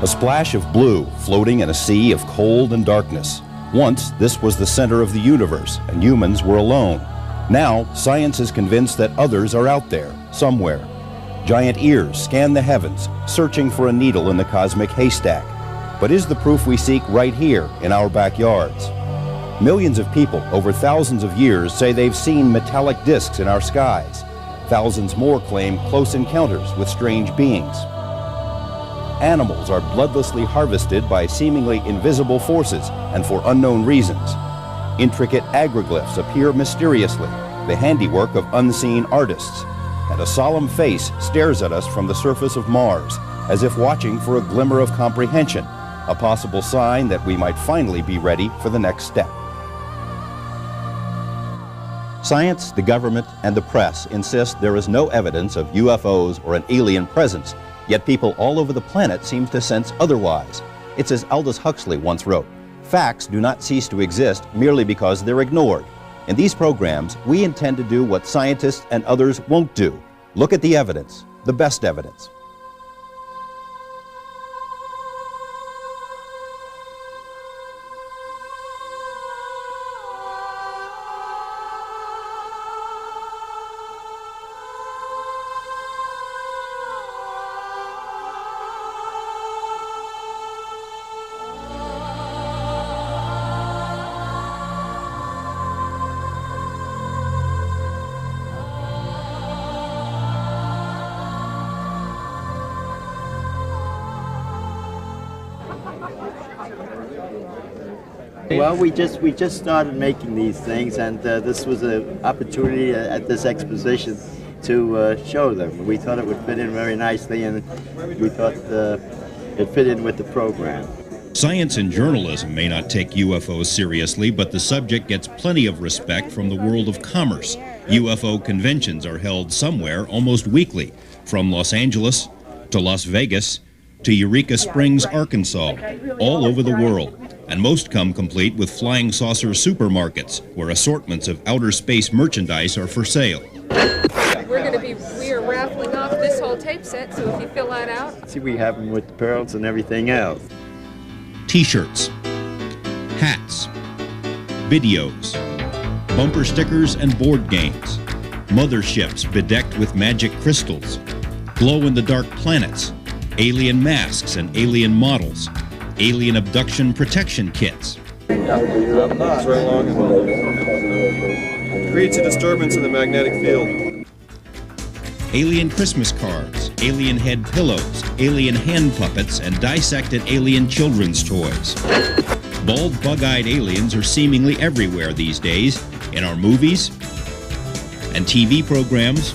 A splash of blue floating in a sea of cold and darkness. Once, this was the center of the universe, and humans were alone. Now, science is convinced that others are out there, somewhere. Giant ears scan the heavens, searching for a needle in the cosmic haystack. But is the proof we seek right here in our backyards? Millions of people over thousands of years say they've seen metallic discs in our skies. Thousands more claim close encounters with strange beings. Animals are bloodlessly harvested by seemingly invisible forces and for unknown reasons. Intricate agroglyphs appear mysteriously, the handiwork of unseen artists. And a solemn face stares at us from the surface of Mars, as if watching for a glimmer of comprehension, a possible sign that we might finally be ready for the next step. Science, the government, and the press insist there is no evidence of UFOs or an alien presence, yet people all over the planet seem to sense otherwise. It's as Aldous Huxley once wrote, "Facts do not cease to exist merely because they're ignored." In these programs, we intend to do what scientists and others won't do. Look at the evidence, the best evidence. Well, we just started making these things, and this was an opportunity at this exposition to show them. We thought it would fit in very nicely, and we thought it fit in with the program. Science and journalism may not take UFOs seriously, but the subject gets plenty of respect from the world of commerce. UFO conventions are held somewhere almost weekly, from Los Angeles to Las Vegas to Eureka Springs, Arkansas, all over the world. And most come complete with flying saucer supermarkets, where assortments of outer space merchandise are for sale. We are raffling off this whole tape set, so if you fill that out. See, we have them with the pearls and everything else. T-shirts, hats, videos, bumper stickers and board games, motherships bedecked with magic crystals, glow-in-the-dark planets, alien masks and alien models, alien abduction protection kits. Creates a disturbance in the magnetic field. Alien Christmas cards, alien head pillows, alien hand puppets, and dissected alien children's toys. Bald, bug-eyed aliens are seemingly everywhere these days, in our movies and TV programs,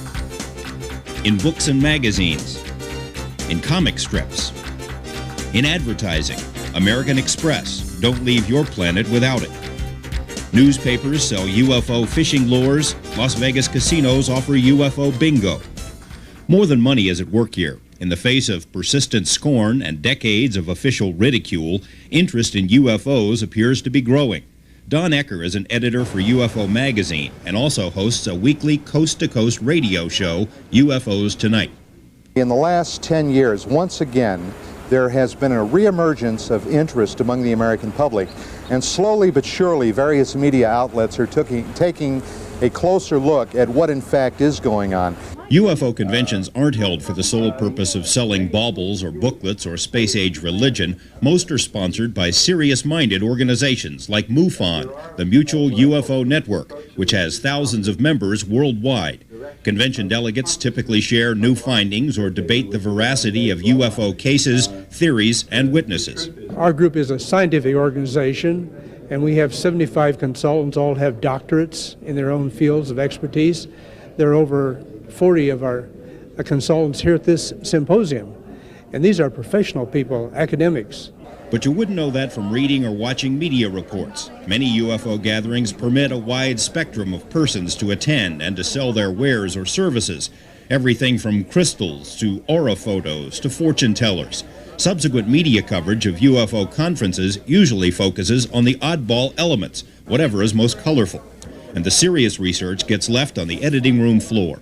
in books and magazines, in comic strips, in advertising. American Express, don't leave your planet without it. Newspapers sell UFO fishing lures. Las Vegas casinos offer UFO bingo. More than money is at work here. In the face of persistent scorn and decades of official ridicule, interest in UFOs appears to be growing. Don Ecker is an editor for UFO Magazine and also hosts a weekly coast-to-coast radio show, UFOs Tonight. In the last 10 years, once again, there has been a reemergence of interest among the American public, and slowly but surely various media outlets are taking a closer look at what in fact is going on. UFO conventions aren't held for the sole purpose of selling baubles or booklets or space-age religion. Most are sponsored by serious-minded organizations like MUFON, the Mutual UFO Network, which has thousands of members worldwide. Convention delegates typically share new findings or debate the veracity of UFO cases, theories, and witnesses. Our group is a scientific organization, and we have 75 consultants, all have doctorates in their own fields of expertise. There are over 40 of our consultants here at this symposium, and these are professional people, academics. But you wouldn't know that from reading or watching media reports. Many UFO gatherings permit a wide spectrum of persons to attend and to sell their wares or services. Everything from crystals to aura photos to fortune tellers. Subsequent media coverage of UFO conferences usually focuses on the oddball elements, whatever is most colorful. And the serious research gets left on the editing room floor.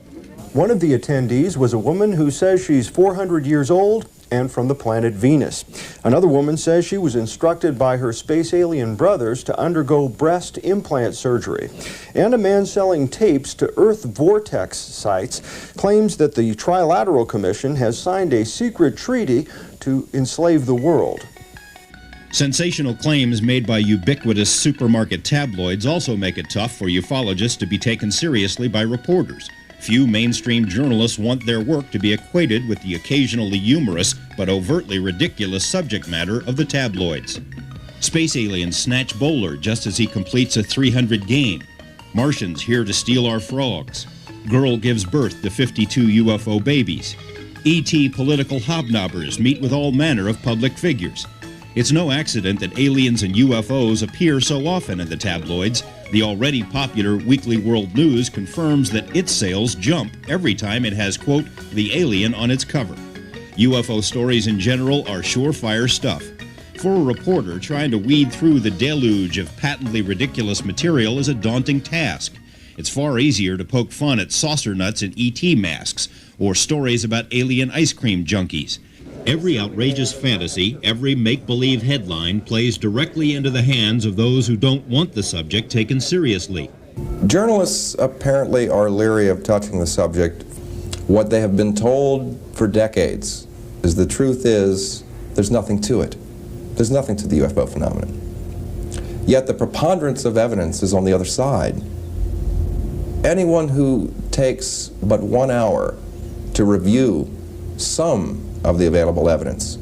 One of the attendees was a woman who says she's 400 years old and from the planet Venus. Another woman says she was instructed by her space alien brothers to undergo breast implant surgery. And a man selling tapes to Earth vortex sites claims that the Trilateral Commission has signed a secret treaty to enslave the world. Sensational claims made by ubiquitous supermarket tabloids also make it tough for ufologists to be taken seriously by reporters. Few mainstream journalists want their work to be equated with the occasionally humorous but overtly ridiculous subject matter of the tabloids. Space aliens snatch bowler just as he completes a 300 game. Martians here to steal our frogs. Girl gives birth to 52 UFO babies. ET political hobnobbers meet with all manner of public figures. It's no accident that aliens and UFOs appear so often in the tabloids. The already popular Weekly World News confirms that its sales jump every time it has, quote, the alien on its cover. UFO stories in general are surefire stuff. For a reporter, trying to weed through the deluge of patently ridiculous material is a daunting task. It's far easier to poke fun at saucer nuts and ET masks, or stories about alien ice cream junkies. Every outrageous fantasy, every make-believe headline plays directly into the hands of those who don't want the subject taken seriously. Journalists apparently are leery of touching the subject. What they have been told for decades is the truth is there's nothing to it. There's nothing to the UFO phenomenon. Yet the preponderance of evidence is on the other side. Anyone who takes but 1 hour to review some of the available evidence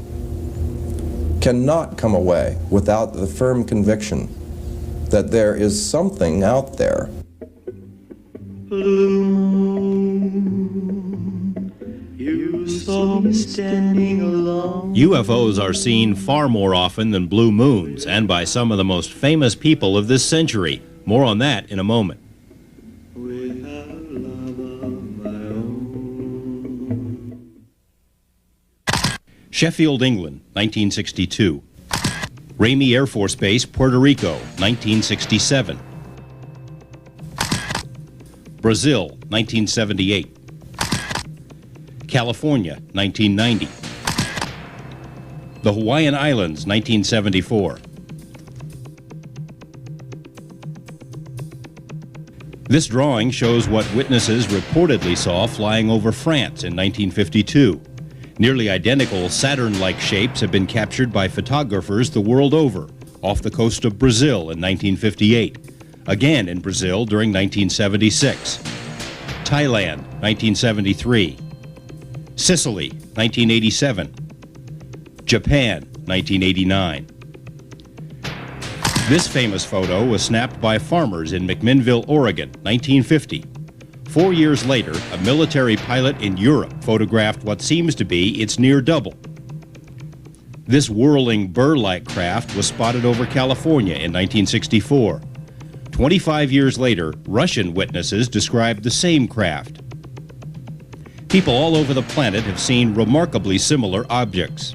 cannot come away without the firm conviction that there is something out there. Blue moon, you saw me standing alone. UFOs are seen far more often than blue moons, and by some of the most famous people of this century. More on that in a moment. Without love of my own. Sheffield, England, 1962. Ramey Air Force Base, Puerto Rico, 1967. Brazil, 1978. California, 1990. The Hawaiian Islands, 1974. This drawing shows what witnesses reportedly saw flying over France in 1952. Nearly identical Saturn-like shapes have been captured by photographers the world over, off the coast of Brazil in 1958, again in Brazil during 1976, Thailand, 1973, Sicily, 1987, Japan, 1989. This famous photo was snapped by farmers in McMinnville, Oregon, 1950. 4 years later, a military pilot in Europe photographed what seems to be its near double. This whirling burr-like craft was spotted over California in 1964. 25 years later, Russian witnesses described the same craft. People all over the planet have seen remarkably similar objects.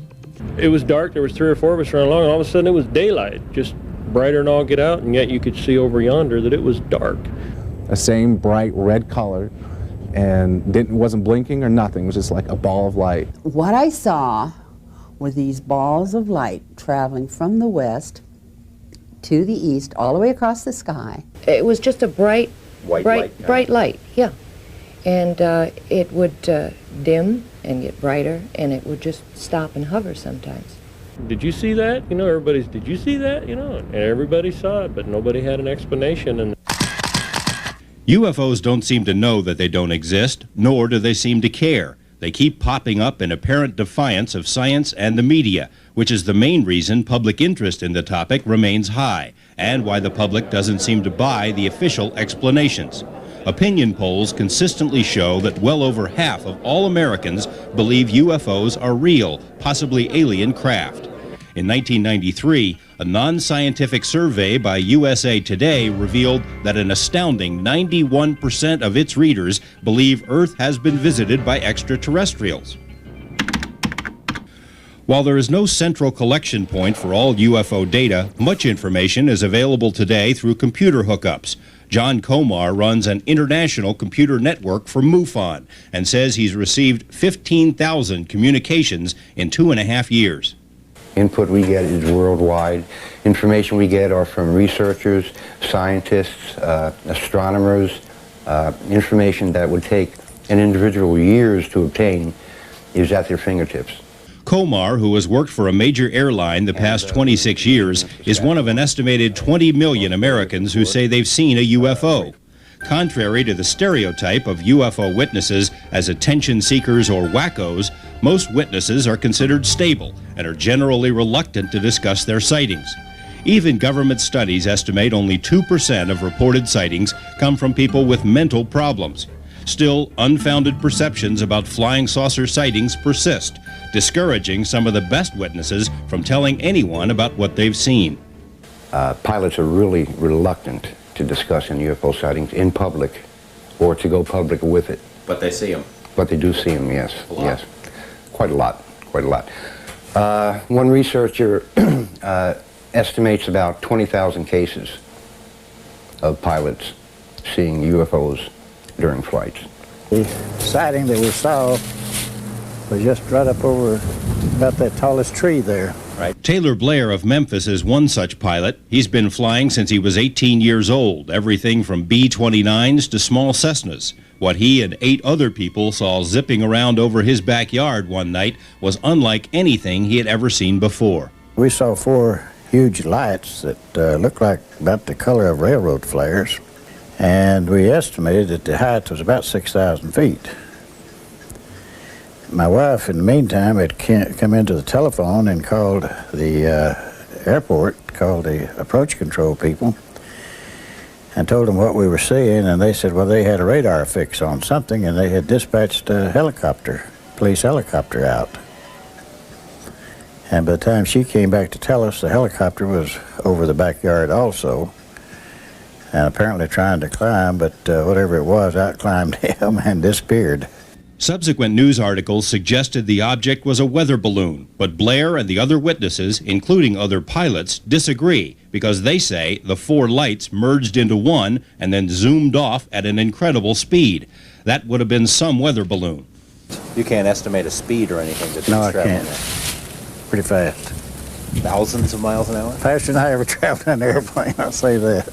It was dark, there was 3 or 4 of us running along, and all of a sudden it was daylight, just brighter than all get out, and yet you could see over yonder that it was dark. The same bright red color, and wasn't blinking or nothing. It was just like a ball of light. What I saw were these balls of light traveling from the west to the east, all the way across the sky. It was just a bright light, yeah. And it would dim and get brighter, and it would just stop and hover sometimes. Did you see that? You know, did you see that? You know, and everybody saw it, but nobody had an explanation. And UFOs don't seem to know that they don't exist, nor do they seem to care. They keep popping up in apparent defiance of science and the media, which is the main reason public interest in the topic remains high, and why the public doesn't seem to buy the official explanations. Opinion polls consistently show that well over half of all Americans believe UFOs are real, possibly alien craft. In 1993, a non-scientific survey by USA Today revealed that an astounding 91% of its readers believe Earth has been visited by extraterrestrials. While there is no central collection point for all UFO data, much information is available today through computer hookups. John Komar runs an international computer network for MUFON and says he's received 15,000 communications in 2.5 years. Input we get is worldwide. Information we get are from researchers, scientists, astronomers. Information that would take an individual years to obtain is at their fingertips. Komar, who has worked for a major airline the past 26 years, is one of an estimated 20 million Americans who say they've seen a UFO. Contrary to the stereotype of UFO witnesses as attention seekers or wackos, most witnesses are considered stable and are generally reluctant to discuss their sightings. Even government studies estimate only 2% of reported sightings come from people with mental problems. Still, unfounded perceptions about flying saucer sightings persist, discouraging some of the best witnesses from telling anyone about what they've seen. Pilots are really reluctant to discuss any UFO sightings in public or to go public with it. But they see them. But they do see them, yes. Yes. Quite a lot. Quite a lot. One researcher estimates about 20,000 cases of pilots seeing UFOs during flights. The sighting that we saw was just right up over about that tallest tree there. Right. Taylor Blair of Memphis is one such pilot. He's been flying since he was 18 years old, everything from B-29s to small Cessnas. What he and 8 other people saw zipping around over his backyard one night was unlike anything he had ever seen before. We saw 4 huge lights that looked like about the color of railroad flares, and we estimated that the height was about 6,000 feet. My wife, in the meantime, had come into the telephone and called the airport, called the approach control people, and told them what we were seeing, and they said, well, they had a radar fix on something, and they had dispatched a helicopter, police helicopter out. And by the time she came back to tell us, the helicopter was over the backyard also, and apparently trying to climb, but whatever it was, out-climbed him and disappeared. Subsequent news articles suggested the object was a weather balloon, but Blair and the other witnesses, including other pilots, disagree because they say the 4 lights merged into one and then zoomed off at an incredible speed. That would have been some weather balloon. You can't estimate a speed or anything that No, I traveling can't. at. Pretty fast. Thousands of miles an hour? Faster than I ever traveled in an airplane, I'll say that.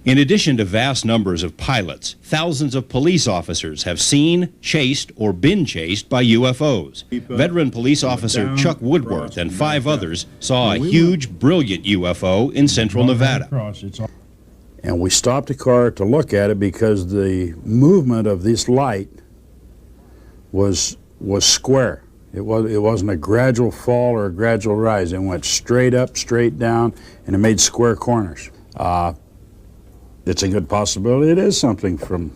In addition to vast numbers of pilots, thousands of police officers have seen, chased, or been chased by UFOs. Veteran police officer Chuck Woodworth and 5 others saw a huge, brilliant UFO in central Nevada. And we stopped the car to look at it because the movement of this light was square. It wasn't a gradual fall or a gradual rise. It went straight up, straight down, and it made square corners. It's a good possibility it is something from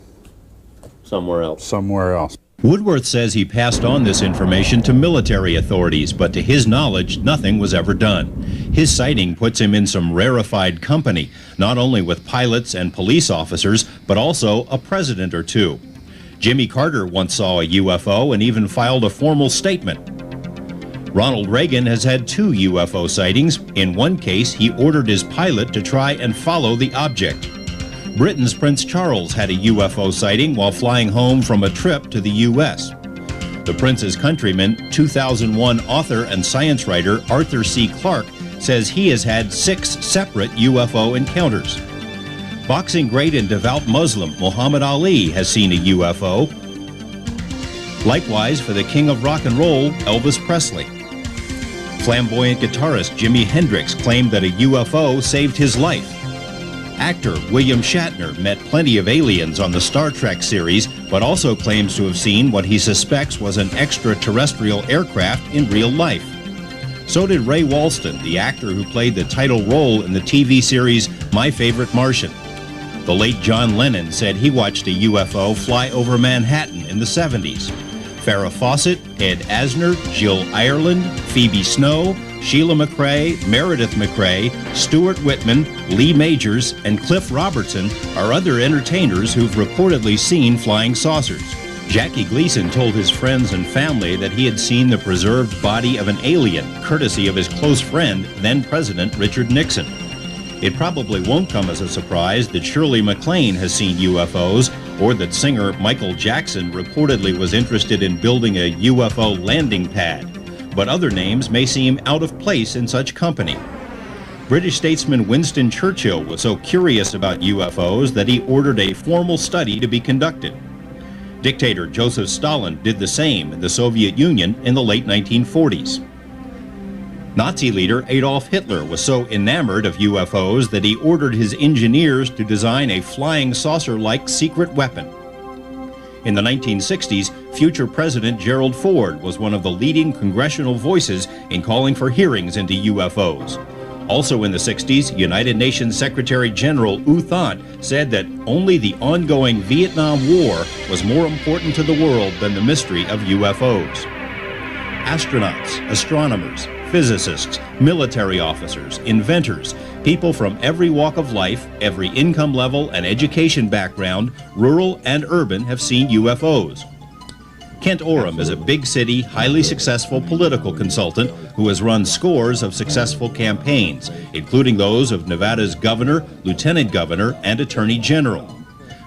somewhere else. Woodworth says he passed on this information to military authorities, but to his knowledge, nothing was ever done. His sighting puts him in some rarefied company, not only with pilots and police officers, but also a president or 2. Jimmy Carter once saw a UFO and even filed a formal statement. Ronald Reagan has had 2 UFO sightings. In one case, he ordered his pilot to try and follow the object. Britain's Prince Charles had a UFO sighting while flying home from a trip to the U.S. The prince's countryman, 2001 author and science writer Arthur C. Clarke, says he has had 6 separate UFO encounters. Boxing great and devout Muslim Muhammad Ali has seen a UFO. Likewise, for the king of rock and roll, Elvis Presley. Flamboyant guitarist Jimi Hendrix claimed that a UFO saved his life. Actor William Shatner met plenty of aliens on the Star Trek series, but also claims to have seen what he suspects was an extraterrestrial aircraft in real life. So did Ray Walston, the actor who played the title role in the TV series My Favorite Martian. The late John Lennon said he watched a UFO fly over Manhattan in the 70s. Farrah Fawcett, Ed Asner, Jill Ireland, Phoebe Snow, Sheila McRae, Meredith McRae, Stuart Whitman, Lee Majors, and Cliff Robertson are other entertainers who've reportedly seen flying saucers. Jackie Gleason told his friends and family that he had seen the preserved body of an alien, courtesy of his close friend, then President Richard Nixon. It probably won't come as a surprise that Shirley MacLaine has seen UFOs, or that singer Michael Jackson reportedly was interested in building a UFO landing pad. But other names may seem out of place in such company. British statesman Winston Churchill was so curious about UFOs that he ordered a formal study to be conducted. Dictator Joseph Stalin did the same in the Soviet Union in the late 1940s. Nazi leader Adolf Hitler was so enamored of UFOs that he ordered his engineers to design a flying saucer-like secret weapon. In the 1960s, future President Gerald Ford was one of the leading congressional voices in calling for hearings into UFOs. Also in the 60s, United Nations Secretary General U Thant said that only the ongoing Vietnam War was more important to the world than the mystery of UFOs. Astronauts, astronomers, physicists, military officers, inventors, people from every walk of life, every income level and education background, rural and urban, have seen UFOs. Kent Oram is a big city, highly successful political consultant who has run scores of successful campaigns, including those of Nevada's governor, lieutenant governor, and attorney general.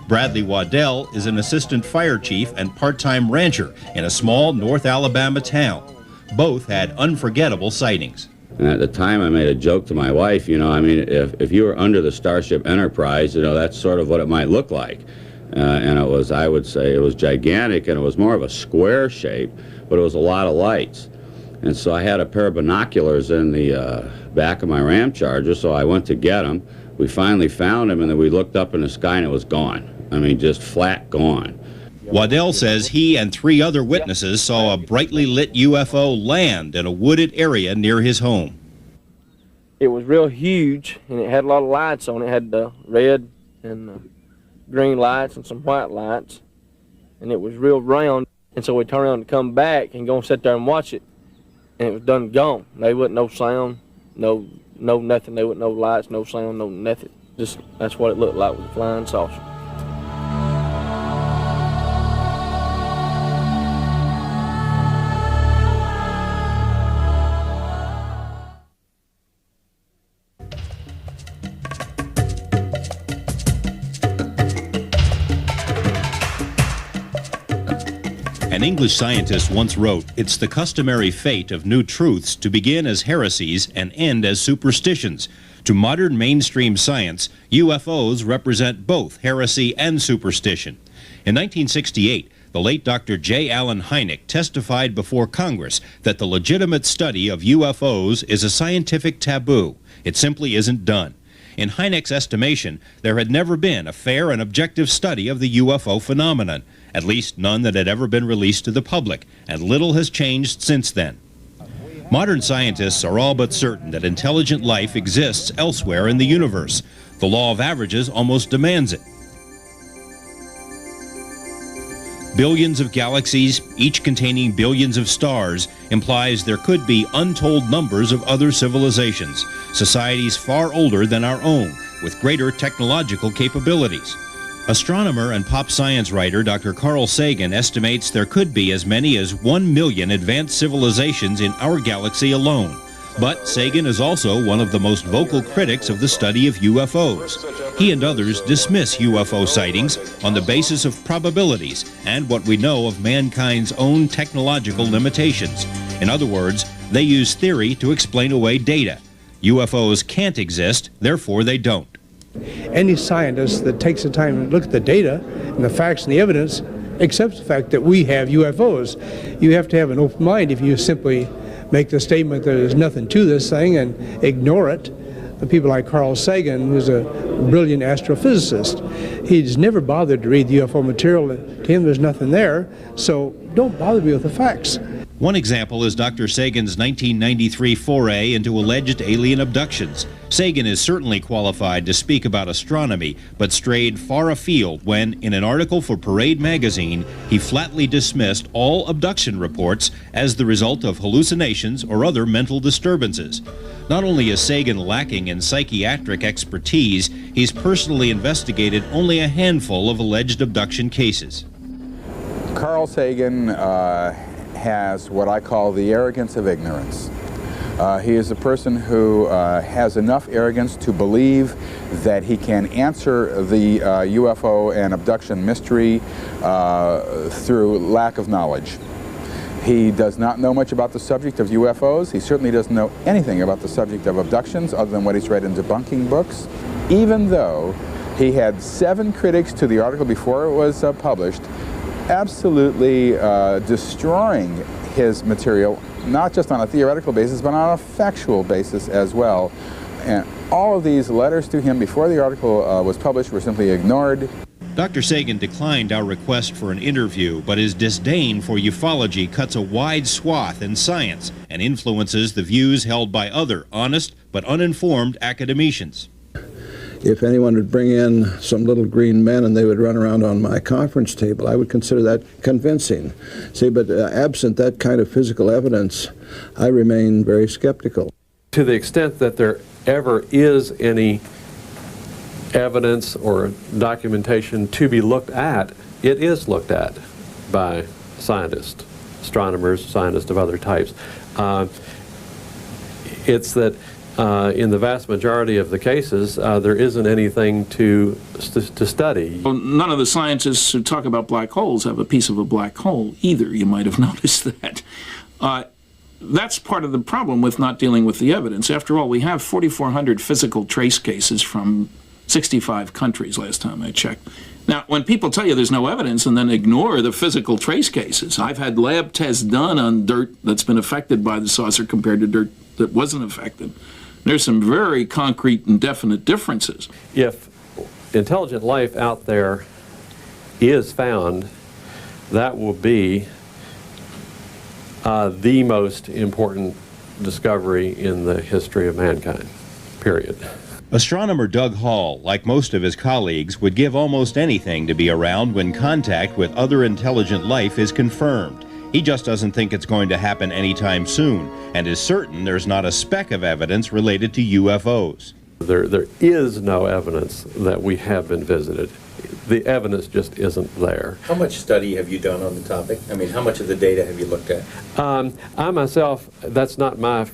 Bradley Waddell is an assistant fire chief and part-time rancher in a small North Alabama town. Both had unforgettable sightings. And at the time I made a joke to my wife, you know, I mean, if you were under the Starship Enterprise, you know, that's sort of what it might look like. And it was, I would say, it was gigantic, and it was more of a square shape, but it was a lot of lights. And so I had a pair of binoculars in the back of my Ram Charger, so I went to get them. We finally found them, and then we looked up in the sky, and it was gone. I mean, just flat gone. Waddell says he and 3 other witnesses saw a brightly lit UFO land in a wooded area near his home. It was real huge, and it had a lot of lights on it. It had the red and green lights and some white lights, and it was real round. And so we turned around to come back and go and sit there and watch it, and it was done gone. There wasn't no sound, no nothing. There wasn't no lights, no sound, no nothing. Just that's what it looked like with a flying saucer. An English scientist once wrote, "It's the customary fate of new truths to begin as heresies and end as superstitions. To modern mainstream science, UFOs represent both heresy and superstition." In 1968, the late Dr. J. Allen Hynek testified before Congress that the legitimate study of UFOs is a scientific taboo. It simply isn't done. In Hynek's estimation, there had never been a fair and objective study of the UFO phenomenon, at least none that had ever been released to the public, and little has changed since then. Modern scientists are all but certain that intelligent life exists elsewhere in the universe. The law of averages almost demands it. Billions of galaxies, each containing billions of stars, implies there could be untold numbers of other civilizations, societies far older than our own, with greater technological capabilities. Astronomer and pop science writer Dr. Carl Sagan estimates there could be as many as 1 million advanced civilizations in our galaxy alone. But Sagan is also one of the most vocal critics of the study of UFOs. He and others dismiss UFO sightings on the basis of probabilities and what we know of mankind's own technological limitations. In other words, they use theory to explain away data. UFOs can't exist, therefore they don't. Any scientist that takes the time to look at the data and the facts and the evidence accepts the fact that we have UFOs. You have to have an open mind if you simply make the statement that there's nothing to this thing and ignore it. The people like Carl Sagan, who's a brilliant astrophysicist, he's never bothered to read the UFO material. To him, there's nothing there, so don't bother me with the facts. One example is Dr. Sagan's 1993 foray into alleged alien abductions. Sagan is certainly qualified to speak about astronomy, but strayed far afield when, in an article for Parade magazine, he flatly dismissed all abduction reports as the result of hallucinations or other mental disturbances. Not only is Sagan lacking in psychiatric expertise, he's personally investigated only a handful of alleged abduction cases. Carl Sagan has what I call the arrogance of ignorance. He is a person who has enough arrogance to believe that he can answer the UFO and abduction mystery through lack of knowledge. He does not know much about the subject of UFOs. He certainly doesn't know anything about the subject of abductions other than what he's read in debunking books, even though he had 7 critics to the article before it was published, absolutely destroying his material, not just on a theoretical basis, but on a factual basis as well. And all of these letters to him before the article was published were simply ignored. Dr. Sagan declined our request for an interview, but his disdain for ufology cuts a wide swath in science and influences the views held by other honest but uninformed academicians. If anyone would bring in some little green men and they would run around on my conference table, I would consider that convincing. See, but absent that kind of physical evidence, I remain very skeptical. To the extent that there ever is any evidence or documentation to be looked at, it is looked at by scientists, astronomers, scientists of other types. It's that in the vast majority of the cases, there isn't anything to study. Well, none of the scientists who talk about black holes have a piece of a black hole either. You might have noticed that. That's part of the problem with not dealing with the evidence. After all, we have 4,400 physical trace cases from 65 countries last time I checked. Now, when people tell you there's no evidence and then ignore the physical trace cases, I've had lab tests done on dirt that's been affected by the saucer compared to dirt that wasn't affected. There's some very concrete and definite differences. If intelligent life out there is found, that will be the most important discovery in the history of mankind, period. Astronomer Doug Hall, like most of his colleagues, would give almost anything to be around when contact with other intelligent life is confirmed. He just doesn't think it's going to happen anytime soon, and is certain there's not a speck of evidence related to UFOs. There is no evidence that we have been visited. The evidence just isn't there. How much study have you done on the topic? I mean, how much of the data have you looked at? I myself, that's not my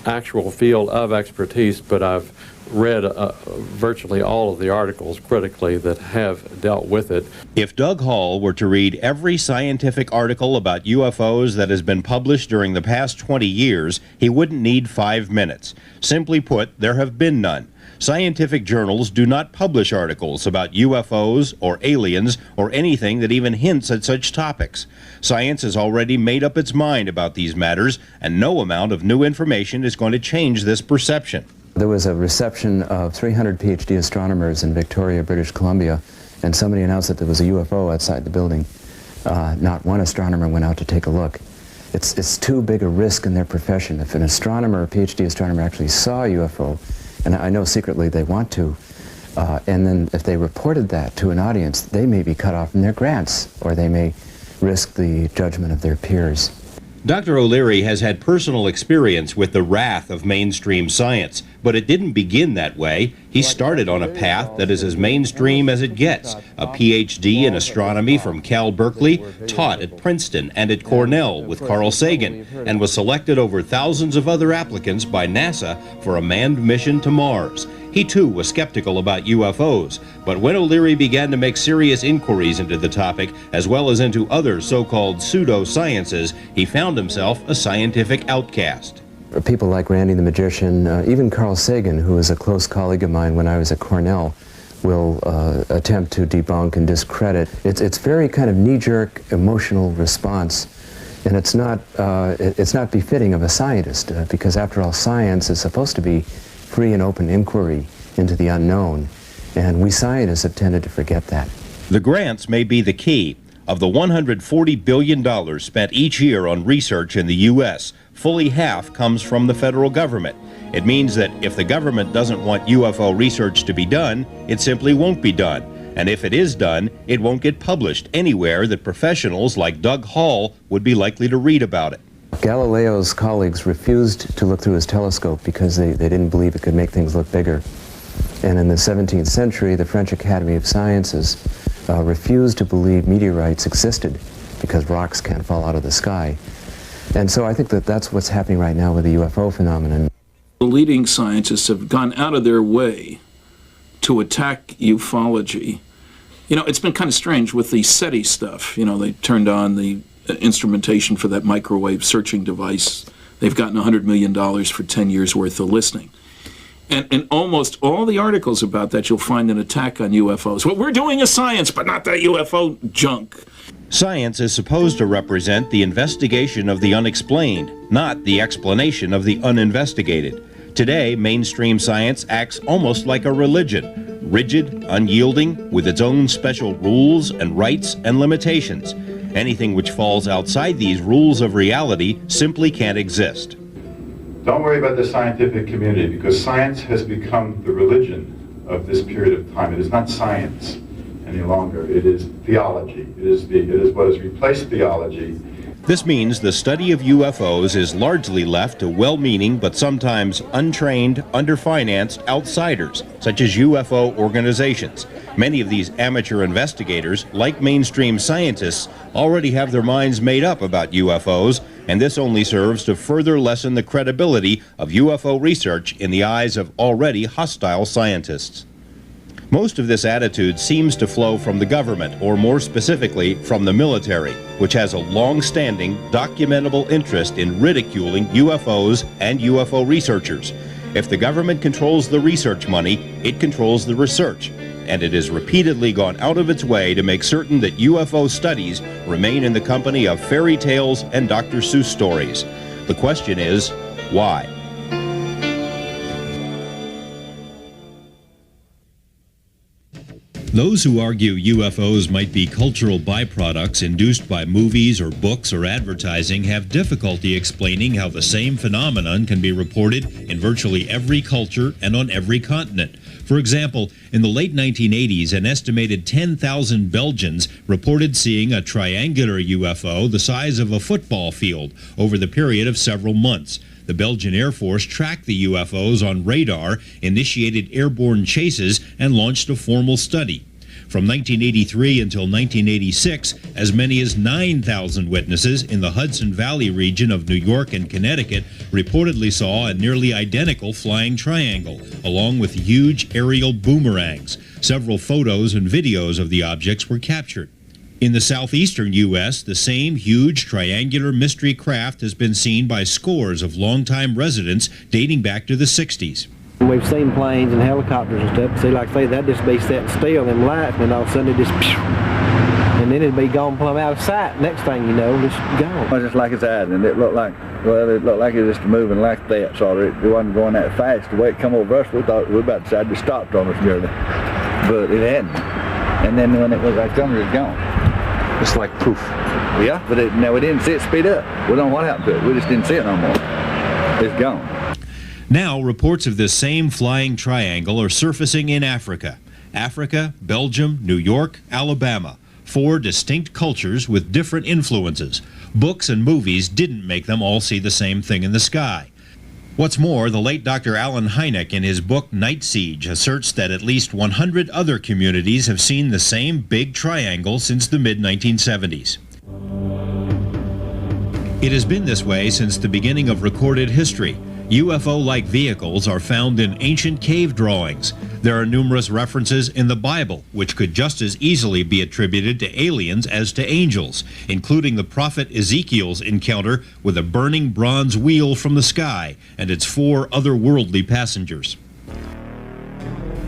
actual field of expertise, but I've read virtually all of the articles critically that have dealt with it. If Doug Hall were to read every scientific article about UFOs that has been published during the past 20 years, he wouldn't need 5 minutes. Simply put, there have been none. Scientific journals do not publish articles about UFOs or aliens or anything that even hints at such topics. Science has already made up its mind about these matters, and no amount of new information is going to change this perception. There was a reception of 300 PhD astronomers in Victoria, British Columbia, and somebody announced that there was a UFO outside the building. Not one astronomer went out to take a look. It's too big a risk in their profession. If an astronomer, a PhD astronomer, actually saw a UFO, and I know secretly they want to, and then if they reported that to an audience, they may be cut off from their grants, or they may risk the judgment of their peers. Dr. O'Leary has had personal experience with the wrath of mainstream science, but it didn't begin that way. He started on a path that is as mainstream as it gets. A PhD in astronomy from Cal Berkeley, taught at Princeton and at Cornell with Carl Sagan, and was selected over thousands of other applicants by NASA for a manned mission to Mars. He too was skeptical about UFOs, but when O'Leary began to make serious inquiries into the topic, as well as into other so-called pseudo-sciences, he found himself a scientific outcast. People like Randy the Magician, even Carl Sagan, who was a close colleague of mine when I was at Cornell, will attempt to debunk and discredit. It's very kind of knee-jerk emotional response, and it's not befitting of a scientist, because after all, science is supposed to be free and open inquiry into the unknown, and we scientists have tended to forget that. The grants may be the key. Of the $140 billion spent each year on research in the U.S., fully half comes from the federal government. It means that if the government doesn't want UFO research to be done, it simply won't be done. And if it is done, it won't get published anywhere that professionals like Doug Hall would be likely to read about it. Galileo's colleagues refused to look through his telescope because they didn't believe it could make things look bigger. And in the 17th century, the French Academy of Sciences refused to believe meteorites existed because rocks can't fall out of the sky. And so I think that that's what's happening right now with the UFO phenomenon. The leading scientists have gone out of their way to attack ufology. You know, it's been kind of strange with the SETI stuff. You know, they turned on the instrumentation for that microwave searching device. They've gotten $100 million for 10 years worth of listening. And in almost all the articles about that, you'll find an attack on UFOs. Well, we're doing a science, but not that UFO junk. Science is supposed to represent the investigation of the unexplained, not the explanation of the uninvestigated. Today, mainstream science acts almost like a religion, rigid, unyielding, with its own special rules and rights and limitations. Anything which falls outside these rules of reality simply can't exist. Don't worry about the scientific community, because science has become the religion of this period of time. It is not science any longer. It is theology. It is what has replaced theology. This means the study of UFOs is largely left to well-meaning but sometimes untrained, underfinanced outsiders, such as UFO organizations. Many of these amateur investigators, like mainstream scientists, already have their minds made up about UFOs, and this only serves to further lessen the credibility of UFO research in the eyes of already hostile scientists. Most of this attitude seems to flow from the government, or more specifically, from the military, which has a long-standing, documentable interest in ridiculing UFOs and UFO researchers. If the government controls the research money, it controls the research, and it has repeatedly gone out of its way to make certain that UFO studies remain in the company of fairy tales and Dr. Seuss stories. The question is, why? Those who argue UFOs might be cultural byproducts induced by movies or books or advertising have difficulty explaining how the same phenomenon can be reported in virtually every culture and on every continent. For example, in the late 1980s, an estimated 10,000 Belgians reported seeing a triangular UFO the size of a football field over the period of several months. The Belgian Air Force tracked the UFOs on radar, initiated airborne chases, and launched a formal study. From 1983 until 1986, as many as 9,000 witnesses in the Hudson Valley region of New York and Connecticut reportedly saw a nearly identical flying triangle, along with huge aerial boomerangs. Several photos and videos of the objects were captured. In the southeastern U.S., the same huge triangular mystery craft has been seen by scores of longtime residents dating back to the 60s. We've seen planes and helicopters and stuff. See, like I say, that'd just be sitting still, them lights, and then all of a sudden it just, and then it'd be gone plumb out of sight. Next thing you know, just gone. Well, just like it's happened, and it looked like it was just moving like that, so it wasn't going that fast. The way it come over us, we thought we about decided to stop on us nearly, but it hadn't. And then when it was like thunder, it's gone. It's like poof. Yeah, but we didn't see it speed up. We don't know what happened to it. We just didn't see it no more. It's gone. Now, reports of this same flying triangle are surfacing in Africa. Africa, Belgium, New York, Alabama. 4 distinct cultures with different influences. Books and movies didn't make them all see the same thing in the sky. What's more, the late Dr. Allen Hynek in his book Night Siege asserts that at least 100 other communities have seen the same big triangle since the mid-1970s. It has been this way since the beginning of recorded history. UFO-like vehicles are found in ancient cave drawings. There are numerous references in the Bible, which could just as easily be attributed to aliens as to angels, including the prophet Ezekiel's encounter with a burning bronze wheel from the sky and its 4 otherworldly passengers.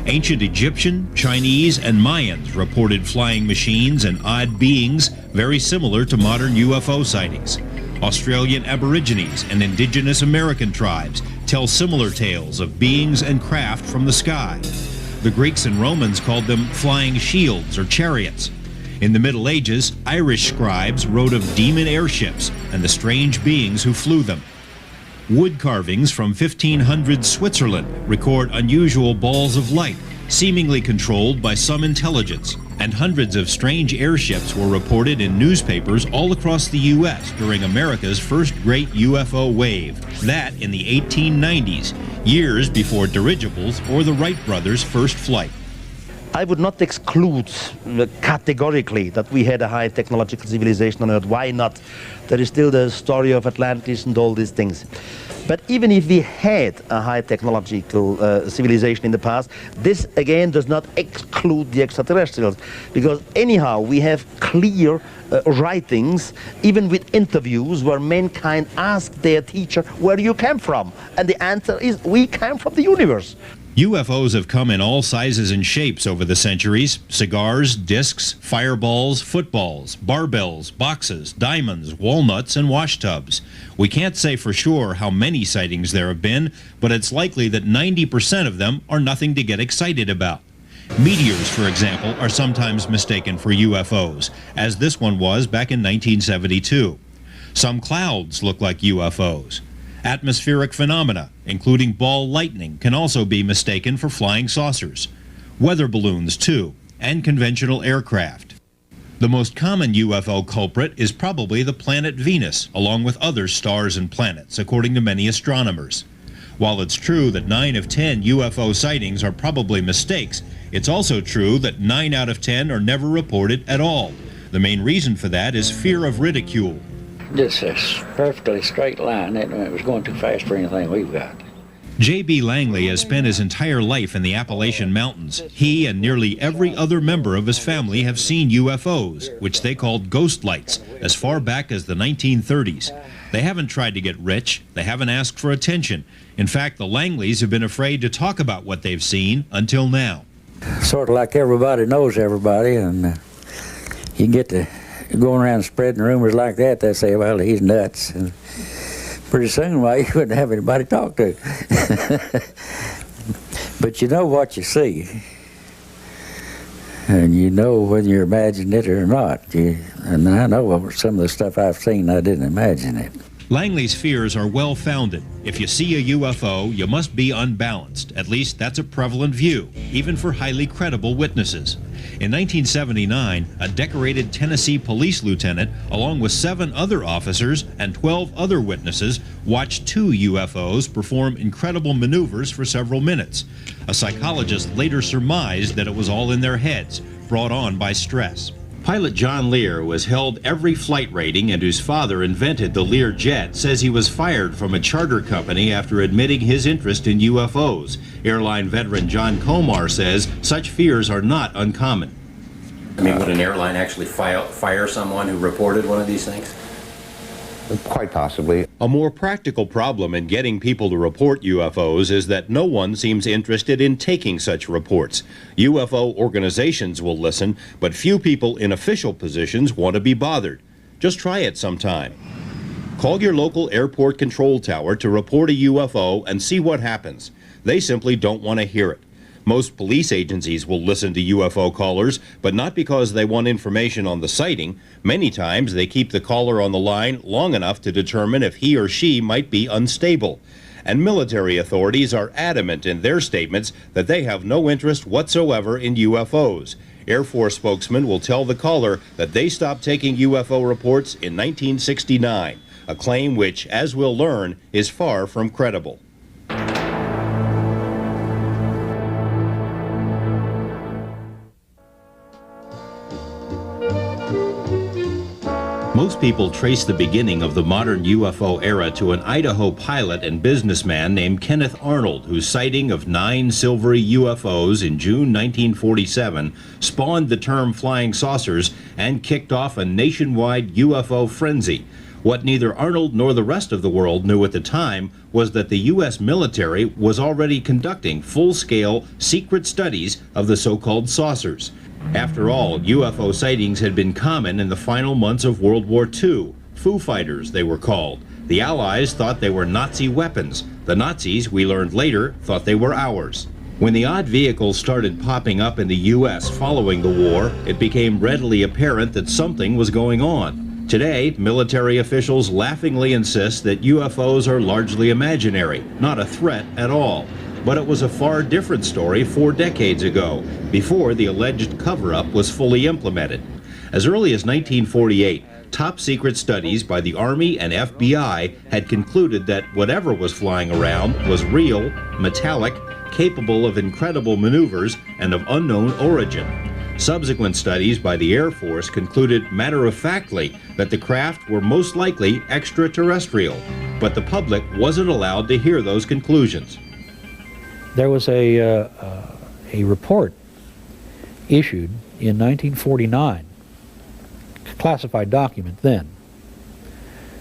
Ancient Egyptian, Chinese, and Mayans reported flying machines and odd beings very similar to modern UFO sightings. Australian Aborigines and indigenous American tribes tell similar tales of beings and craft from the sky. The Greeks and Romans called them flying shields or chariots. In the Middle Ages, Irish scribes wrote of demon airships and the strange beings who flew them. Wood carvings from 1500 Switzerland record unusual balls of light, seemingly controlled by some intelligence, and hundreds of strange airships were reported in newspapers all across the U.S. during America's first great UFO wave, that in the 1890s, years before dirigibles or the Wright brothers' first flight. I would not exclude categorically that we had a high technological civilization on Earth. Why not? There is still the story of Atlantis and all these things. But even if we had a high technological civilization in the past, this again does not exclude the extraterrestrials, because anyhow we have clear writings, even with interviews, where mankind asked their teacher, where you came from? And the answer is, we came from the universe. UFOs have come in all sizes and shapes over the centuries. Cigars, discs, fireballs, footballs, barbells, boxes, diamonds, walnuts, and washtubs. We can't say for sure how many sightings there have been, but it's likely that 90% of them are nothing to get excited about. Meteors, for example, are sometimes mistaken for UFOs, as this one was back in 1972. Some clouds look like UFOs. Atmospheric phenomena, including ball lightning, can also be mistaken for flying saucers. Weather balloons, too, and conventional aircraft. The most common UFO culprit is probably the planet Venus, along with other stars and planets, according to many astronomers. While it's true that 9 of 10 UFO sightings are probably mistakes, it's also true that 9 out of 10 are never reported at all. The main reason for that is fear of ridicule. Just a perfectly straight line. It was going too fast for anything we've got. J.B. Langley has spent his entire life in the Appalachian Mountains. He and nearly every other member of his family have seen UFOs, which they called ghost lights, as far back as the 1930s. They haven't tried to get rich. They haven't asked for attention. In fact, the Langleys have been afraid to talk about what they've seen until now. Sort of like everybody knows everybody, and you get to going around spreading rumors like that, they say, well, he's nuts. And pretty soon, well, you wouldn't have anybody to talk to. But you know what you see. And you know whether you're imagining it or not. And I know some of the stuff I've seen, I didn't imagine it. Langley's fears are well-founded. If you see a UFO, you must be unbalanced. At least that's a prevalent view, even for highly credible witnesses. In 1979, a decorated Tennessee police lieutenant, along with 7 other officers and 12 other witnesses, watched 2 UFOs perform incredible maneuvers for several minutes. A psychologist later surmised that it was all in their heads, brought on by stress. Pilot John Lear was held every flight rating, and whose father invented the Lear jet, says he was fired from a charter company after admitting his interest in UFOs. Airline veteran John Comar says such fears are not uncommon. I mean, would an airline actually fire someone who reported one of these things? Quite possibly. A more practical problem in getting people to report UFOs is that no one seems interested in taking such reports. UFO organizations will listen, but few people in official positions want to be bothered. Just try it sometime. Call your local airport control tower to report a UFO and see what happens. They simply don't want to hear it. Most police agencies will listen to UFO callers, but not because they want information on the sighting. Many times they keep the caller on the line long enough to determine if he or she might be unstable. And military authorities are adamant in their statements that they have no interest whatsoever in UFOs. Air Force spokesmen will tell the caller that they stopped taking UFO reports in 1969, a claim which, as we'll learn, is far from credible. Most people trace the beginning of the modern UFO era to an Idaho pilot and businessman named Kenneth Arnold, whose sighting of 9 silvery UFOs in June 1947 spawned the term flying saucers and kicked off a nationwide UFO frenzy. What neither Arnold nor the rest of the world knew at the time was that the U.S. military was already conducting full-scale secret studies of the so-called saucers. After all, UFO sightings had been common in the final months of World War II. Foo Fighters, they were called. The Allies thought they were Nazi weapons. The Nazis, we learned later, thought they were ours. When the odd vehicles started popping up in the U.S. following the war, it became readily apparent that something was going on. Today, military officials laughingly insist that UFOs are largely imaginary, not a threat at all. But it was a far different story 4 decades ago, before the alleged cover-up was fully implemented. As early as 1948, top-secret studies by the Army and FBI had concluded that whatever was flying around was real, metallic, capable of incredible maneuvers and of unknown origin. Subsequent studies by the Air Force concluded matter-of-factly that the craft were most likely extraterrestrial, but the public wasn't allowed to hear those conclusions. There was a report issued in 1949, a classified document then,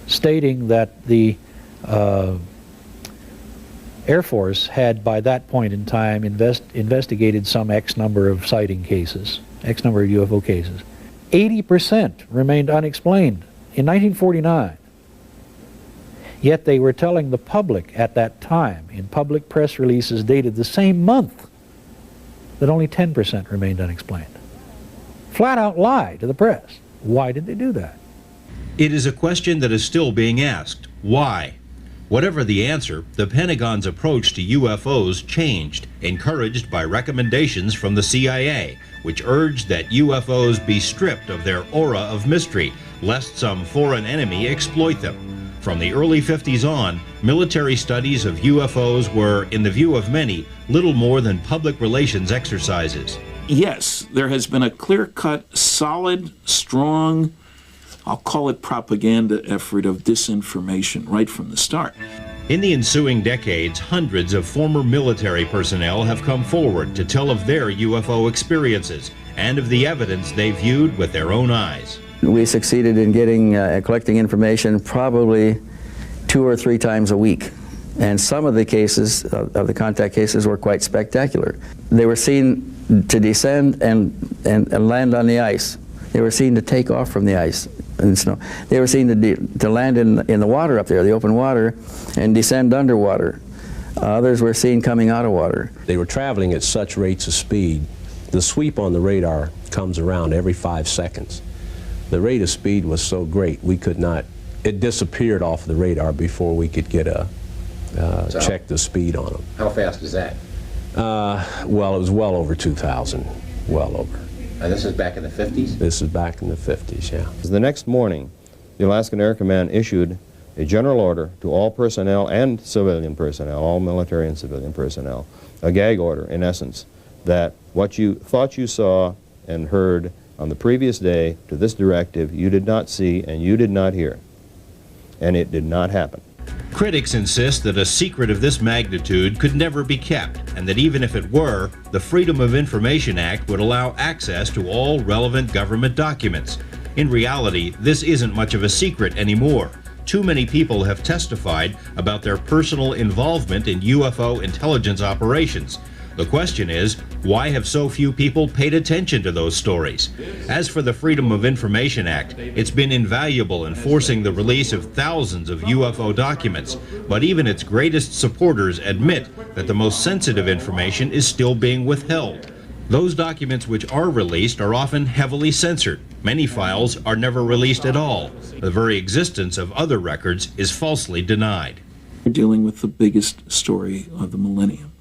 stating that the Air Force had by that point in time investigated some X number of sighting cases, X number of UFO cases. 80% remained unexplained in 1949. Yet they were telling the public at that time, in public press releases dated the same month, that only 10% remained unexplained. Flat out lie to the press. Why did they do that? It is a question that is still being asked. Why? Whatever the answer, the Pentagon's approach to UFOs changed, encouraged by recommendations from the CIA, which urged that UFOs be stripped of their aura of mystery, lest some foreign enemy exploit them. From the early 50s on, military studies of UFOs were, in the view of many, little more than public relations exercises. Yes, there has been a clear-cut, solid, strong, I'll call it propaganda effort of disinformation right from the start. In the ensuing decades, hundreds of former military personnel have come forward to tell of their UFO experiences and of the evidence they viewed with their own eyes. We succeeded in getting collecting information probably 2 or 3 times a week. And some of the cases, of the contact cases, were quite spectacular. They were seen to descend and land on the ice. They were seen to take off from the ice and snow. They were seen to land in the water up there, the open water, and descend underwater. Others were seen coming out of water. They were traveling at such rates of speed. The sweep on the radar comes around every 5 seconds. The rate of speed was so great we could not, it disappeared off the radar before we could get a, check the speed on them. How fast is that? Well, it was well over 2,000, well over. And this is back in the 50s? This is back in the 50s, yeah. The next morning, the Alaskan Air Command issued a general order to all personnel and civilian personnel, all military and civilian personnel, a gag order, in essence, that what you thought you saw and heard on the previous day to this directive, you did not see and you did not hear. And it did not happen. Critics insist that a secret of this magnitude could never be kept, and that even if it were, the Freedom of Information Act would allow access to all relevant government documents. In reality, this isn't much of a secret anymore. Too many people have testified about their personal involvement in UFO intelligence operations. The question is, why have so few people paid attention to those stories? As for the Freedom of Information Act, it's been invaluable in forcing the release of thousands of UFO documents, but even its greatest supporters admit that the most sensitive information is still being withheld. Those documents which are released are often heavily censored. Many files are never released at all. The very existence of other records is falsely denied. We're dealing with the biggest story of the millennium.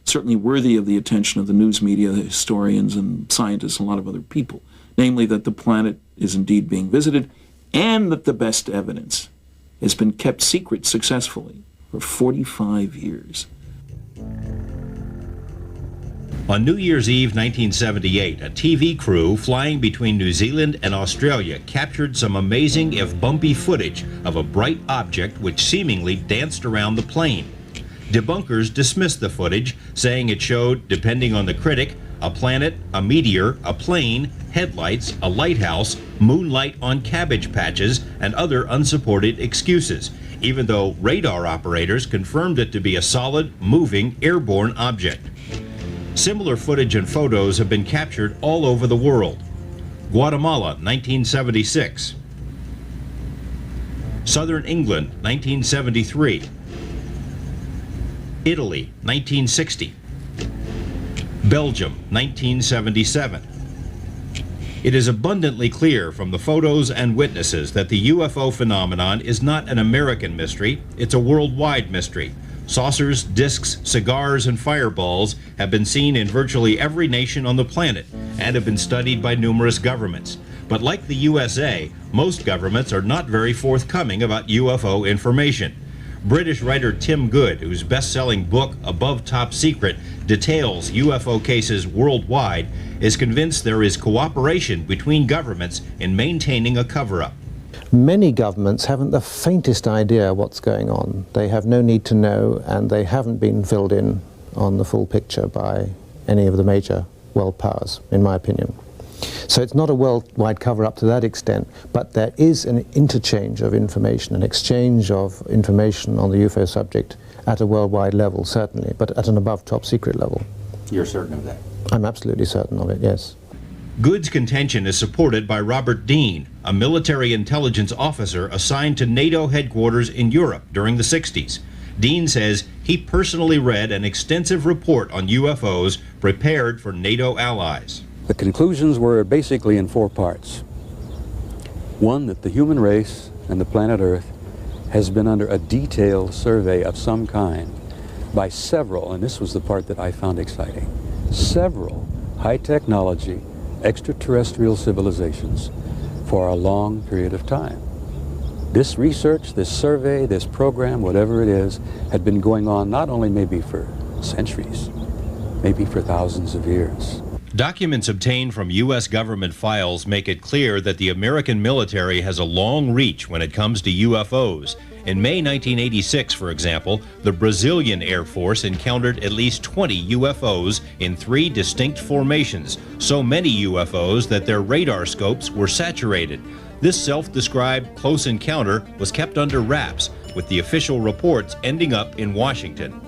Certainly worthy of the attention of the news media, the historians and scientists, and a lot of other people, namely that the planet is indeed being visited and that the best evidence has been kept secret successfully for 45 years. On New Year's Eve 1978, a TV crew flying between New Zealand and Australia captured some amazing, if bumpy, footage of a bright object which seemingly danced around the plane. Debunkers dismissed the footage, saying it showed, depending on the critic, a planet, a meteor, a plane, headlights, a lighthouse, moonlight on cabbage patches, and other unsupported excuses, even though radar operators confirmed it to be a solid, moving, airborne object. Similar footage and photos have been captured all over the world. Guatemala, 1976. Southern England, 1973. Italy, 1960. Belgium, 1977. It is abundantly clear from the photos and witnesses that the UFO phenomenon is not an American mystery, it's a worldwide mystery. Saucers, discs, cigars, and fireballs have been seen in virtually every nation on the planet and have been studied by numerous governments. But like the USA, most governments are not very forthcoming about UFO information. British writer Tim Good, whose best-selling book, Above Top Secret, details UFO cases worldwide, is convinced there is cooperation between governments in maintaining a cover-up. Many governments haven't the faintest idea what's going on. They have no need to know, and they haven't been filled in on the full picture by any of the major world powers, in my opinion. So it's not a worldwide cover-up to that extent, but there is an interchange of information, an exchange of information on the UFO subject at a worldwide level, certainly, but at an above top secret level. You're certain of that? I'm absolutely certain of it, yes. Good's contention is supported by Robert Dean, a military intelligence officer assigned to NATO headquarters in Europe during the 60s. Dean says he personally read an extensive report on UFOs prepared for NATO allies. The conclusions were basically in 4 parts. One, that the human race and the planet Earth has been under a detailed survey of some kind by several, and this was the part that I found exciting, several high technology extraterrestrial civilizations for a long period of time. This research, this survey, this program, whatever it is, had been going on not only maybe for centuries, maybe for thousands of years. Documents obtained from U.S. government files make it clear that the American military has a long reach when it comes to UFOs. In May 1986, for example, the Brazilian Air Force encountered at least 20 UFOs in 3 distinct formations, so many UFOs that their radar scopes were saturated. This self-described close encounter was kept under wraps, with the official reports ending up in Washington.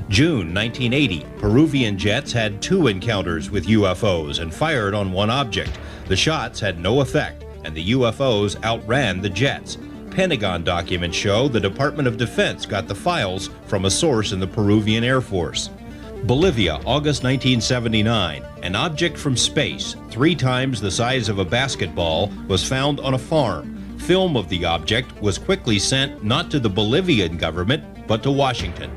June 1980, Peruvian jets had 2 encounters with UFOs and fired on one object. The shots had no effect, and the UFOs outran the jets. Pentagon documents show the Department of Defense got the files from a source in the Peruvian Air Force. Bolivia, August 1979, an object from space, 3 times the size of a basketball, was found on a farm. Film of the object was quickly sent not to the Bolivian government, but to Washington.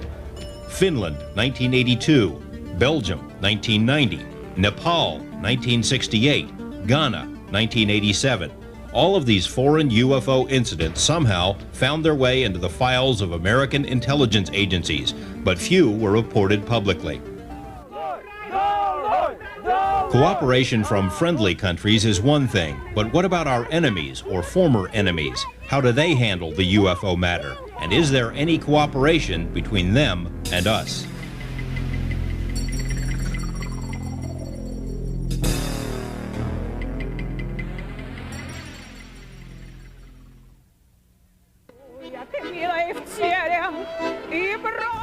Finland, 1982, Belgium, 1990, Nepal, 1968, Ghana, 1987. All of these foreign UFO incidents somehow found their way into the files of American intelligence agencies, but few were reported publicly. Cooperation from friendly countries is one thing, but what about our enemies or former enemies? How do they handle the UFO matter? And is there any cooperation between them and us?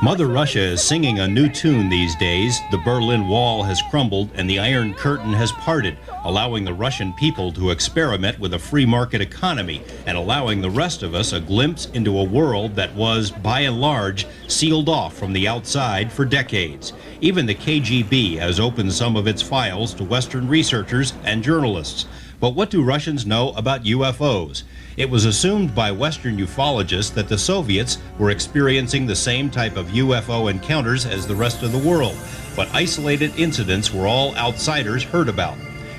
Mother Russia is singing a new tune these days. The Berlin Wall has crumbled and the Iron Curtain has parted, allowing the Russian people to experiment with a free market economy and allowing the rest of us a glimpse into a world that was, by and large, sealed off from the outside for decades. Even the KGB has opened some of its files to Western researchers and journalists. But what do Russians know about UFOs? It was assumed by Western ufologists that the Soviets were experiencing the same type of UFO encounters as the rest of the world, but isolated incidents were all outsiders heard about.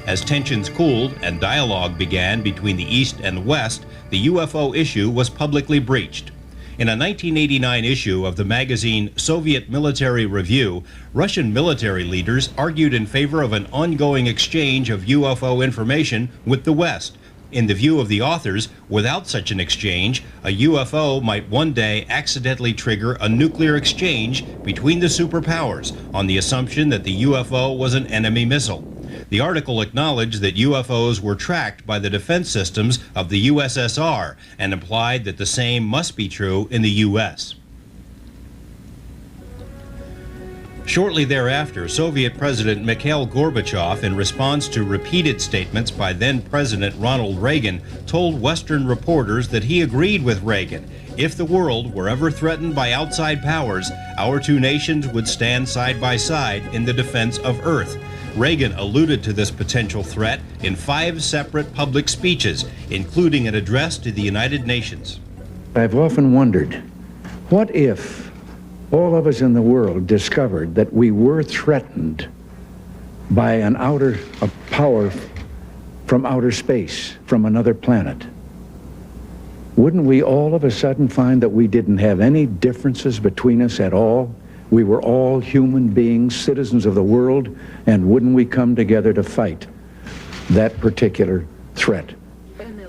As tensions cooled and dialogue began between the East and West, the UFO issue was publicly breached. In a 1989 issue of the magazine Soviet Military Review, Russian military leaders argued in favor of an ongoing exchange of UFO information with the West. In the view of the authors, without such an exchange, a UFO might one day accidentally trigger a nuclear exchange between the superpowers on the assumption that the UFO was an enemy missile. The article acknowledged that UFOs were tracked by the defense systems of the USSR and implied that the same must be true in the US. Shortly thereafter, Soviet President Mikhail Gorbachev, in response to repeated statements by then-President Ronald Reagan, told Western reporters that he agreed with Reagan. If the world were ever threatened by outside powers, our 2 nations would stand side by side in the defense of Earth. Reagan alluded to this potential threat in 5 separate public speeches, including an address to the United Nations. I've often wondered, what if all of us in the world discovered that we were threatened by a power from outer space, from another planet? wouldn't we all of a sudden find that we didn't have any differences between us at all? We were all human beings, citizens of the world, and wouldn't we come together to fight that particular threat?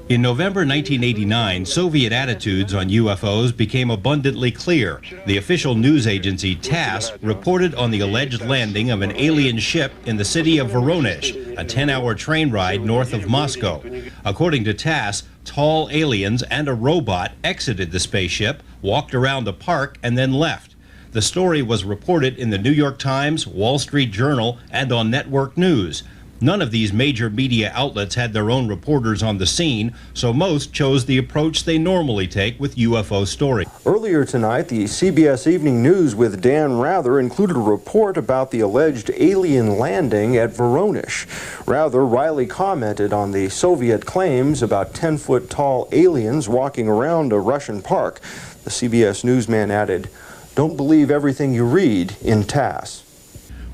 In November 1989, Soviet attitudes on UFOs became abundantly clear. The official news agency TASS reported on the alleged landing of an alien ship in the city of Voronezh, a 10-hour train ride north of Moscow. According to TASS, tall aliens and a robot exited the spaceship, walked around the park, and then left. The story was reported in the New York Times, Wall Street Journal, and on network news. None of these major media outlets had their own reporters on the scene, so most chose the approach they normally take with UFO stories. Earlier tonight, the CBS Evening News with Dan Rather included a report about the alleged alien landing at Voronezh. Rather, Riley commented on the Soviet claims about 10-foot tall aliens walking around a Russian park. The CBS newsman added, "Don't believe everything you read in TASS."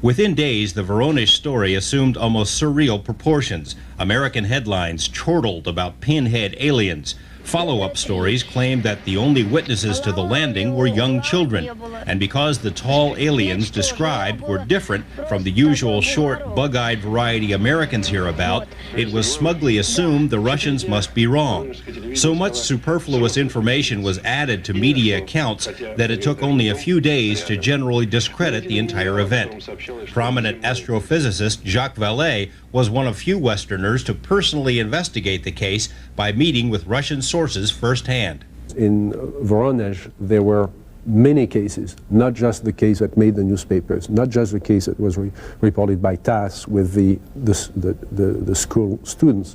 Within days, the Voronezh story assumed almost surreal proportions. American headlines chortled about pinhead aliens. Follow-up stories claimed that the only witnesses to the landing were young children. And because the tall aliens described were different from the usual short, bug-eyed variety Americans hear about, it was smugly assumed the Russians must be wrong. So much superfluous information was added to media accounts that it took only a few days to generally discredit the entire event. Prominent astrophysicist Jacques Vallée was one of few Westerners to personally investigate the case by meeting with Russian sources firsthand. In Voronezh, there were many cases, not just the case that made the newspapers, not just the case that was reported by TASS with the school students.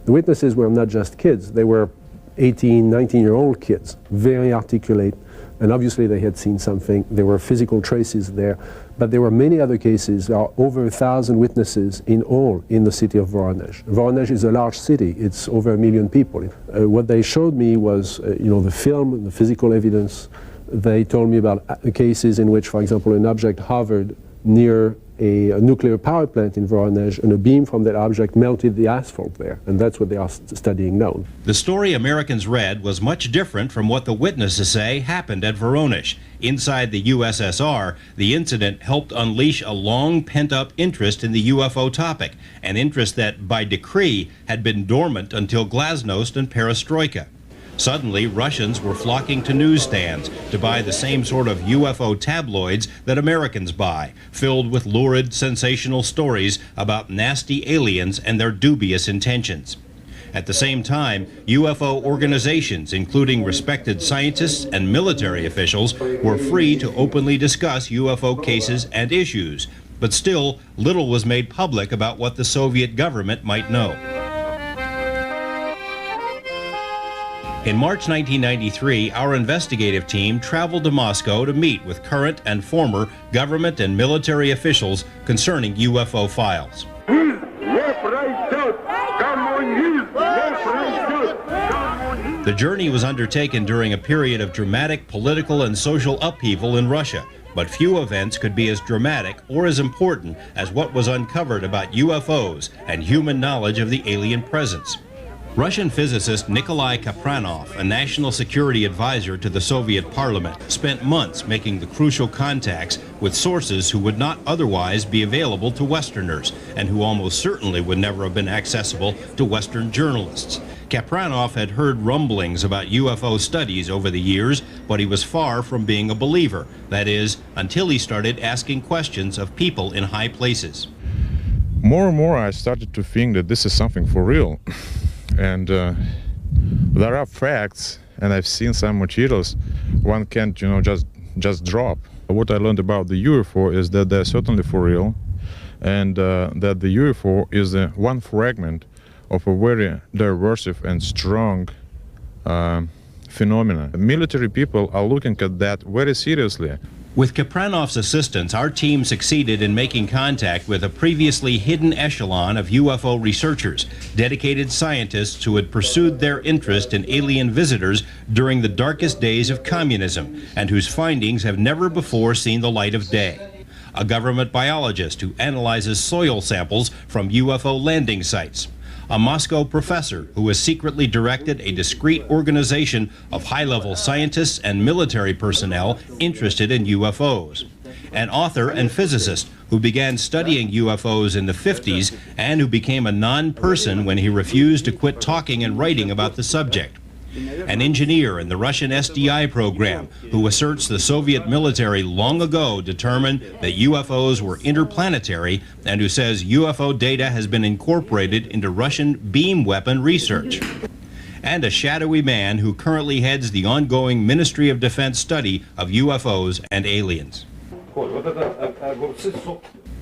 The witnesses were not just kids, they were 18, 19-year-old kids, very articulate, and obviously they had seen something. There were physical traces there, but there were many other cases. There are over 1,000 witnesses in all in the city of Voronezh. Voronezh is a large city. It's over 1 million people. What they showed me was, the film, the physical evidence. They told me about cases in which, for example, an object hovered near a nuclear power plant in Voronezh, and a beam from that object melted the asphalt there, and that's what they are studying now. The story Americans read was much different from what the witnesses say happened at Voronezh. Inside the USSR, the incident helped unleash a long pent-up interest in the UFO topic, an interest that, by decree, had been dormant until Glasnost and Perestroika. Suddenly, Russians were flocking to newsstands to buy the same sort of UFO tabloids that Americans buy, filled with lurid, sensational stories about nasty aliens and their dubious intentions. At the same time, UFO organizations, including respected scientists and military officials, were free to openly discuss UFO cases and issues. But still, little was made public about what the Soviet government might know. In March 1993, our investigative team traveled to Moscow to meet with current and former government and military officials concerning UFO files. The journey was undertaken during a period of dramatic political and social upheaval in Russia, but few events could be as dramatic or as important as what was uncovered about UFOs and human knowledge of the alien presence. Russian physicist Nikolai Kapranov, a national security advisor to the Soviet parliament, spent months making the crucial contacts with sources who would not otherwise be available to Westerners and who almost certainly would never have been accessible to Western journalists. Kapranov had heard rumblings about UFO studies over the years, but he was far from being a believer. That is, until he started asking questions of people in high places. More and more I started to think that this is something for real. And there are facts, and I've seen some materials one can't, just drop. What I learned about the UFO is that they're certainly for real, and that the UFO is one fragment of a very diverse and strong phenomena. Military people are looking at that very seriously. With Kapranov's assistance, our team succeeded in making contact with a previously hidden echelon of UFO researchers, dedicated scientists who had pursued their interest in alien visitors during the darkest days of communism, and whose findings have never before seen the light of day. A government biologist who analyzes soil samples from UFO landing sites. a Moscow professor who has secretly directed a discreet organization of high-level scientists and military personnel interested in UFOs. An author and physicist who began studying UFOs in the 50s and who became a non-person when he refused to quit talking and writing about the subject. An engineer in the Russian SDI program who asserts the Soviet military long ago determined that UFOs were interplanetary and who says UFO data has been incorporated into Russian beam weapon research. And a shadowy man who currently heads the ongoing Ministry of Defense study of UFOs and aliens.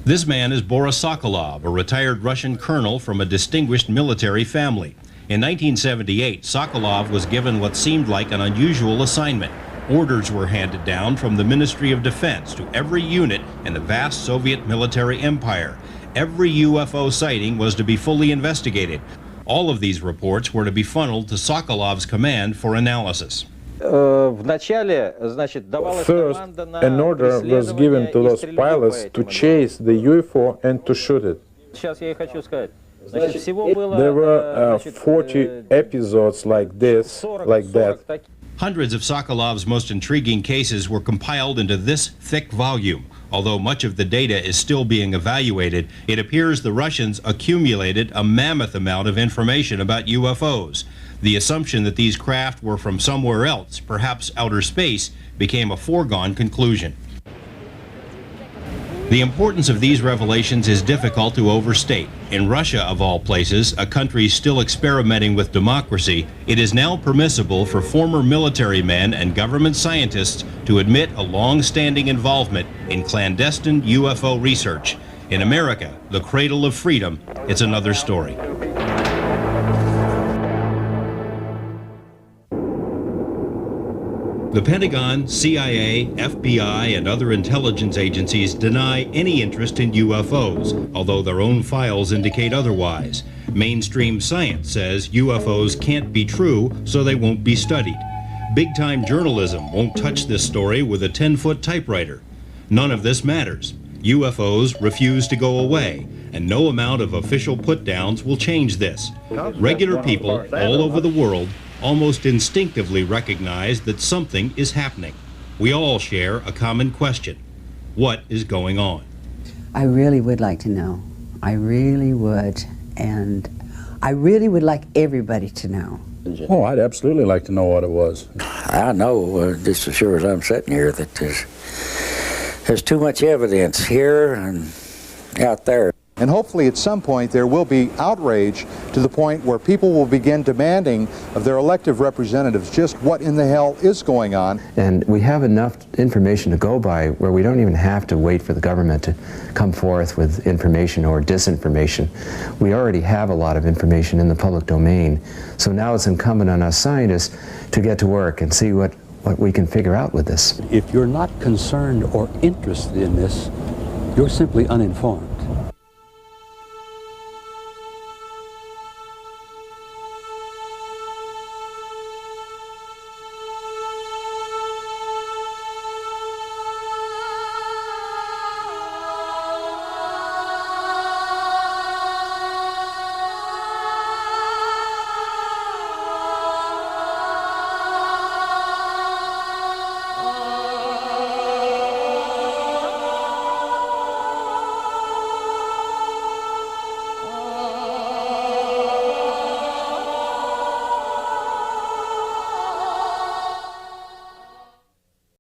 This man is Boris Sokolov, a retired Russian colonel from a distinguished military family. In 1978, Sokolov was given what seemed like an unusual assignment. Orders were handed down from the Ministry of Defense to every unit in the vast Soviet military empire. Every UFO sighting was to be fully investigated. All of these reports were to be funneled to Sokolov's command for analysis. First, an order was given to those pilots to chase the UFO and to shoot it. There were 40 episodes like this, like that. Hundreds of Sokolov's most intriguing cases were compiled into this thick volume. Although much of the data is still being evaluated, it appears the Russians accumulated a mammoth amount of information about UFOs. The assumption that these craft were from somewhere else, perhaps outer space, became a foregone conclusion. The importance of these revelations is difficult to overstate. In Russia, of all places, a country still experimenting with democracy, it is now permissible for former military men and government scientists to admit a long-standing involvement in clandestine UFO research. In America, the cradle of freedom, it's another story. The Pentagon, CIA, FBI, and other intelligence agencies deny any interest in UFOs, although their own files indicate otherwise. Mainstream science says UFOs can't be true, so they won't be studied. Big-time journalism won't touch this story with a 10-foot typewriter. None of this matters. UFOs refuse to go away, and no amount of official put-downs will change this. Regular people all over the world almost instinctively recognize that something is happening. We all share a common question. What is going on? I really would like to know. I really would. And I really would like everybody to know. Oh, I'd absolutely like to know what it was. I know, just as sure as I'm sitting here, that there's too much evidence here and out there. And hopefully at some point there will be outrage to the point where people will begin demanding of their elected representatives just what in the hell is going on. And we have enough information to go by where we don't even have to wait for the government to come forth with information or disinformation. We already have a lot of information in the public domain. So now it's incumbent on us scientists to get to work and see what we can figure out with this. If you're not concerned or interested in this, you're simply uninformed.